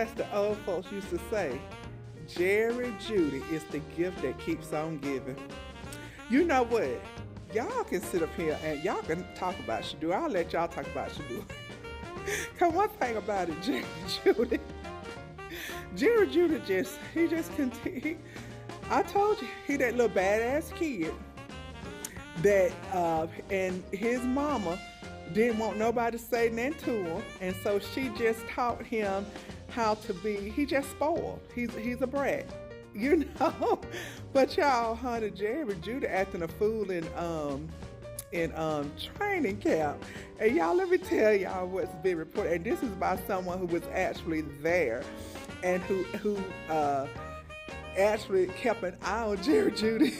as the old folks used to say, Jerry Jeudy is the gift that keeps on giving. You know what? Y'all can sit up here and y'all can talk about Shador. I'll let y'all talk about Shador. Cause one thing about it, Jerry Jeudy he just continue. I told you, he that little badass kid that and his mama didn't want nobody to say nothing to him, and so she just taught him how to be. He just spoiled. He's a brat, you know. But y'all, honey, Jerry Jeudy acting a fool in training camp. And y'all, let me tell y'all what's been reported. And this is by someone who was actually there and who actually kept an eye on Jerry Jeudy.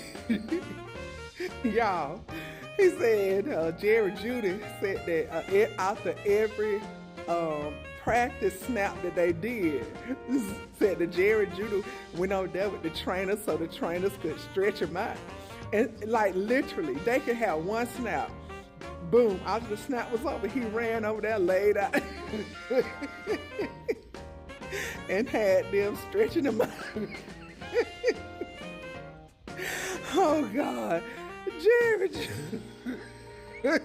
Y'all, he said Jerry Jeudy said that after every practice snap that they did, said that Jerry Jeudy went over there with the trainer so the trainers could stretch him out. And like literally, they could have one snap. Boom, after the snap was over, he ran over there, laid out, and had them stretching him out. Oh God, Jerry Jeudy.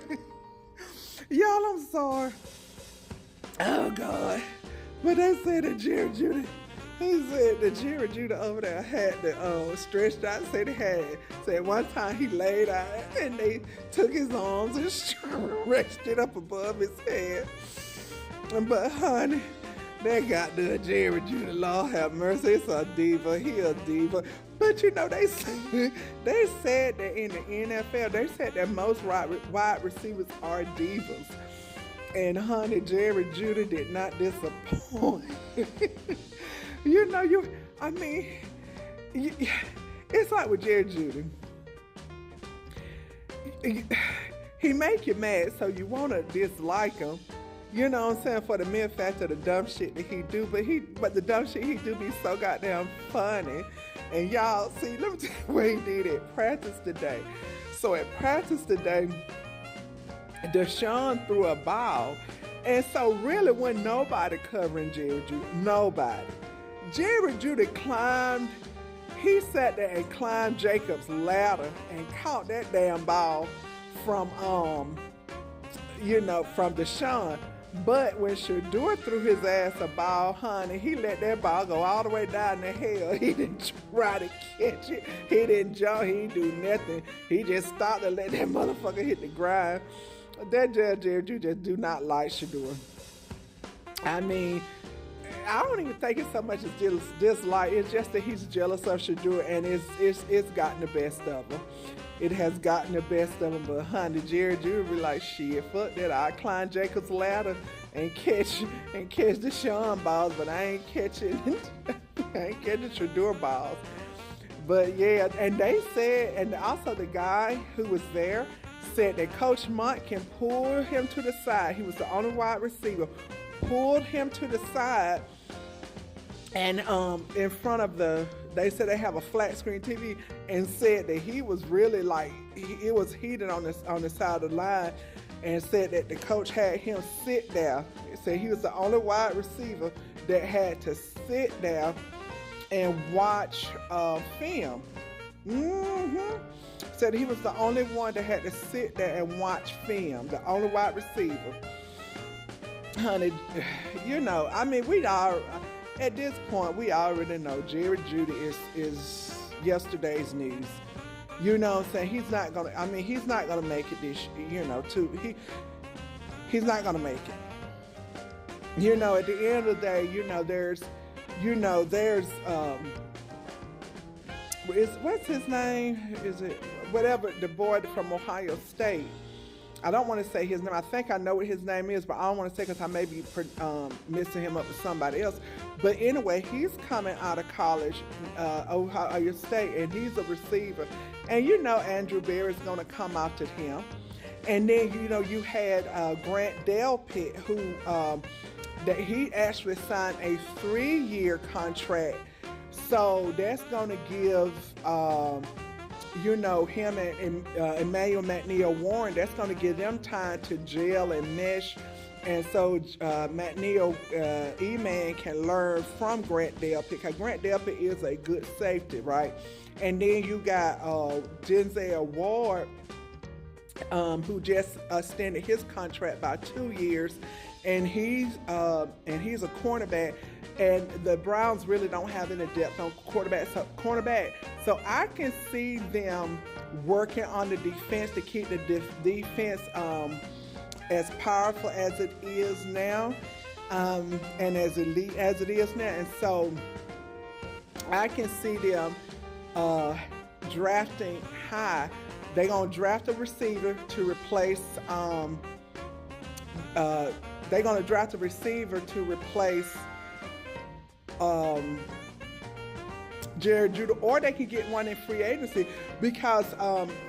Y'all, I'm sorry. Oh God, but they said that Jerry Jeudy. He said that Jerry Jeudy over there had the stretched out. Said one time he laid out and they took his arms and stretched it up above his head. But honey, they got the Jerry Jeudy, Lord have mercy. It's a diva. He a diva. But you know they said that in the NFL they said that most wide receivers are divas. And honey, Jerry Jeudy did not disappoint. You know, it's like with Jerry Jeudy. He make you mad, so you want to dislike him. You know what I'm saying? For the mere fact of the dumb shit that he do. But the dumb shit he do be so goddamn funny. And y'all, see, let me tell you what he did at practice today. So at practice today, Deshaun threw a ball. And so really wasn't nobody covering Jerry Jeudy. Nobody. Jerry Jeudy he sat there and climbed Jacob's ladder and caught that damn ball from Deshaun. But when Shador threw his ass a ball, honey, he let that ball go all the way down the hill. He didn't try to catch it. He didn't jump. He didn't do nothing. He just stopped and let that motherfucker hit the ground. That Jerry Jeudy just do not like Shador. I mean, I don't even think it's so much as dislike. It's just that he's jealous of Shador, and it's gotten the best of him. It has gotten the best of him. But honey, Jerry Jeudy be like, shit, fuck that. I climb Jacob's ladder and catch the Sean balls, but I ain't catching Shador balls. But yeah, and they said, and also the guy who was there said that Coach Mont can pull him to the side. He was the only wide receiver. Pulled him to the side, and in front of they said they have a flat screen TV, and said that he was really like, it was heated on the side of the line, and said that the coach had him sit there. Said he was the only wide receiver that had to sit there and watch film. Said he was the only one that had to sit there and watch film, the only wide receiver. Honey, you know, I mean, at this point, we already know Jerry Jeudy is yesterday's news. You know what I'm saying? He's not gonna make it this, you know, he's not gonna make it. You know, at the end of the day, what's his name? Is it whatever, the boy from Ohio State? I don't want to say his name. I think I know what his name is, but I don't want to say because I may be mixing him up with somebody else. But anyway, he's coming out of college, Ohio State, and he's a receiver. And you know Andrew Berry's going to come after him. And then, you know, you had Grant Delpit, who that he actually signed a 3-year contract. So that's going to give you know, him and Emmanuel McNeil Warren, that's going to give them time to gel and mesh And so McNeil, E-Man can learn from Grant Delpit, because Grant Delpit is a good safety, right? And then you got Denzel Ward, who just extended his contract by 2 years, and he's a cornerback. And the Browns really don't have any depth on cornerback. So I can see them working on the defense to keep the defense as powerful as it is now, and as elite as it is now. And so I can see them drafting high. They're gonna draft a receiver to replace. They're gonna draft a receiver to replace Jared Jeudy, or they could get one in free agency, because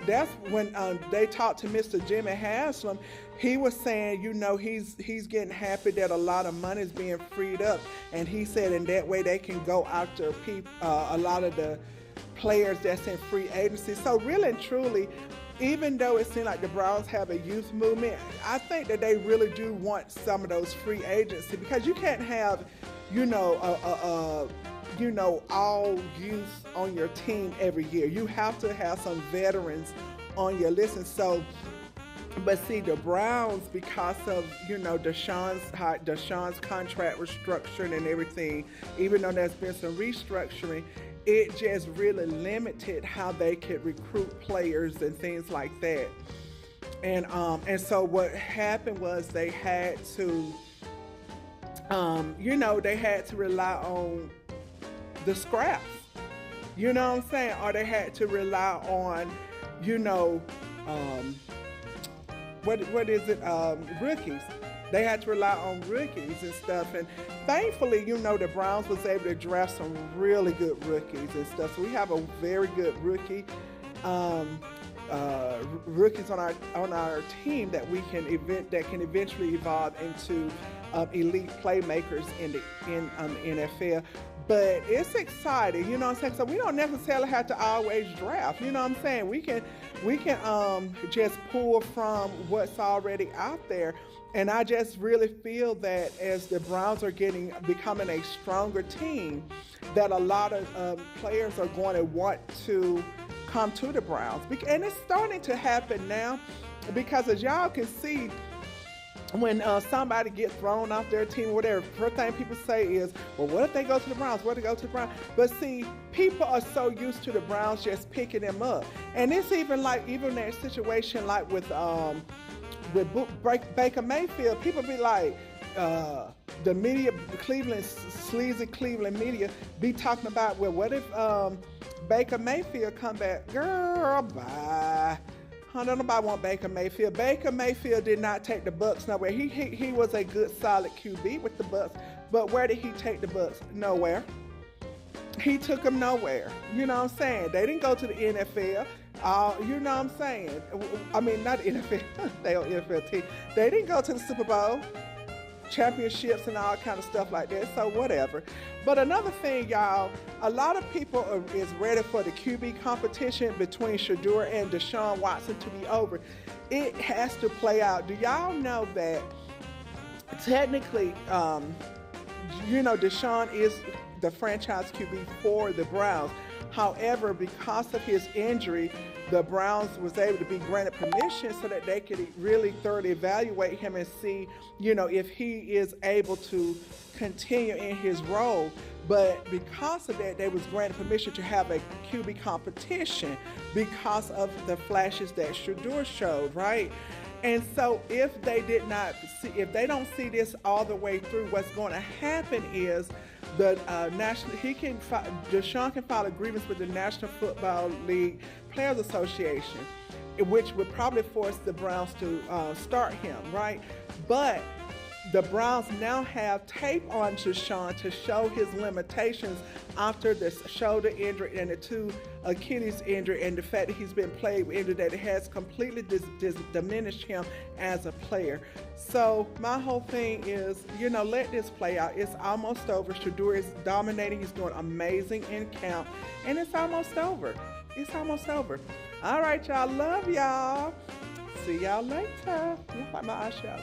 that's when they talked to Mr. Jimmy Haslam. He was saying, you know, he's getting happy that a lot of money is being freed up, and he said in that way they can go after a lot of the players that's in free agency. So really and truly, even though it seems like the Browns have a youth movement, I think that they really do want some of those free agency, because you can't have, you know, all youth on your team every year. You have to have some veterans on your list. And so, but see, the Browns, because of, you know, Deshaun's contract restructuring and everything, even though there's been some restructuring, it just really limited how they could recruit players and things like that. And so what happened was they had to, they had to rely on the scraps, you know what I'm saying? Or they had to rely on, rookies. They had to rely on rookies and stuff. And thankfully, the Browns was able to draft some really good rookies and stuff. So we have a very good rookies on our team that can eventually evolve into elite playmakers in the NFL. But it's exciting, you know what I'm saying? So we don't necessarily have to always draft, you know what I'm saying? We can just pull from what's already out there. And I just really feel that as the Browns are becoming a stronger team, that a lot of players are going to want to come to the Browns. And it's starting to happen now, because as y'all can see, when somebody gets thrown off their team or whatever, first thing people say is, well, what if they go to the Browns? What if they go to the Browns? But see, people are so used to the Browns just picking them up. And it's even that situation like with Baker Mayfield, people be like, the media, sleazy Cleveland media be talking about, well, what if Baker Mayfield come back? Girl, bye. Don't nobody want Baker Mayfield. Baker Mayfield did not take the Bucs nowhere. He was a good, solid QB with the Bucs, but where did he take the Bucs? Nowhere. He took them nowhere. You know what I'm saying? They didn't go to the NFL. You know what I'm saying? I mean, not the NFL. They are NFL team. They didn't go to the Super Bowl, championships and all kind of stuff like that. So whatever. But another thing, y'all, a lot of people is ready for the QB competition between Shedeur and Deshaun Watson to be over. It has to play out. Do y'all know that technically, Deshaun is the franchise QB for the Browns? However, because of his injury, the Browns was able to be granted permission so that they could really thoroughly evaluate him and see, if he is able to continue in his role. But because of that, they was granted permission to have a QB competition because of the flashes that Shedeur showed, right? And so if they don't see this all the way through, what's going to happen is Deshaun can file a grievance with the National Football League Players Association, which would probably force the Browns to start him, right? But the Browns now have tape on Deshaun to show his limitations after the shoulder injury and the 2 Achilles injury, and the fact that he's been played with injury, that it has completely diminished him as a player. So my whole thing is, let this play out. It's almost over. Shedeur is dominating. He's doing amazing in camp, and it's almost over. It's almost over. All right, y'all. Love y'all. See y'all later. You like my eyeshadow.